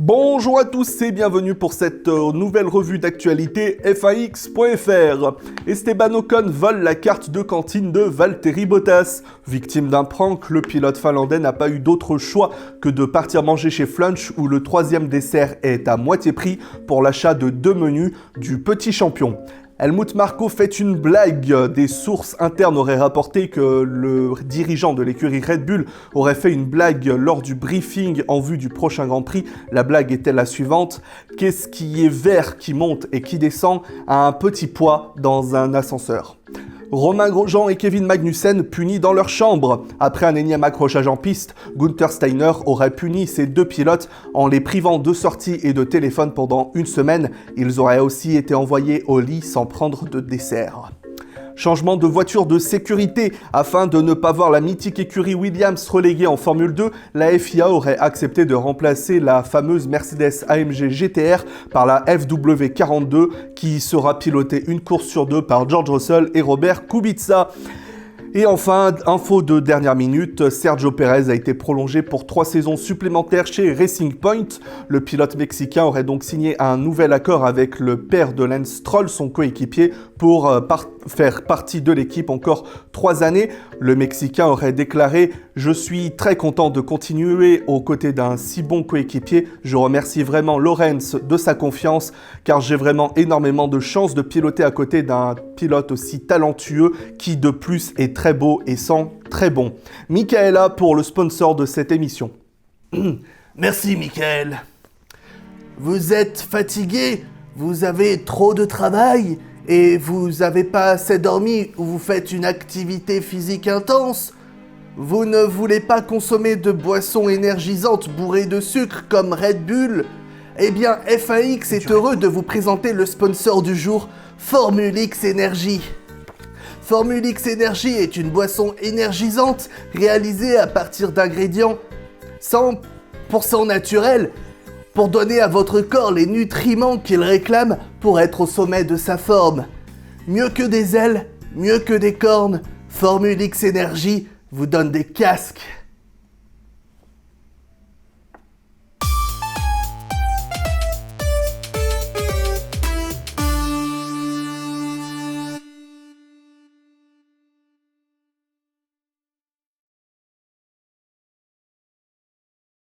Bonjour à tous et bienvenue pour cette nouvelle revue d'actualité FAX.fr. Esteban Ocon vole la carte de cantine de Valtteri Bottas. Victime d'un prank, le pilote finlandais n'a pas eu d'autre choix que de partir manger chez Flunch où le troisième dessert est à moitié prix pour l'achat de 2 menus du petit champion. Helmut Marko fait une blague. Des sources internes auraient rapporté que le dirigeant de l'écurie Red Bull aurait fait une blague lors du briefing en vue du prochain Grand Prix. La blague était la suivante. Qu'est-ce qui est vert, qui monte et qui descend à un petit poids dans un ascenseur ? Romain Grosjean et Kevin Magnussen punis dans leur chambre. Après un énième accrochage en piste, Gunther Steiner aurait puni ces deux pilotes en les privant de sorties et de téléphone pendant une semaine. Ils auraient aussi été envoyés au lit sans prendre de dessert. Changement de voiture de sécurité. Afin de ne pas voir la mythique écurie Williams reléguée en Formule 2, la FIA aurait accepté de remplacer la fameuse Mercedes AMG GTR par la FW42 qui sera pilotée une course sur deux par George Russell et Robert Kubica. Et enfin, info de dernière minute, Sergio Pérez a été prolongé pour 3 saisons supplémentaires chez Racing Point. Le pilote mexicain aurait donc signé un nouvel accord avec le père de Lance Stroll, son coéquipier, pour faire partie de l'équipe encore 3 années. Le Mexicain aurait déclaré « Je suis très content de continuer aux côtés d'un si bon coéquipier. Je remercie vraiment Lorenz de sa confiance car j'ai vraiment énormément de chance de piloter à côté d'un pilote aussi talentueux qui de plus est très beau et sent très bon. » Michaela pour le sponsor de cette émission. Merci Michael. Vous êtes fatigué, vous avez trop de travail et vous n'avez pas assez dormi ou vous faites une activité physique intense. Vous ne voulez pas consommer de boissons énergisantes bourrées de sucre comme Red Bull. Eh bien, FAX est heureux de vous présenter le sponsor du jour, Formule X Energy. Formule X Energy est une boisson énergisante réalisée à partir d'ingrédients 100% naturels pour donner à votre corps les nutriments qu'il réclame pour être au sommet de sa forme. Mieux que des ailes, mieux que des cornes, Formule X Energy vous donne des casques.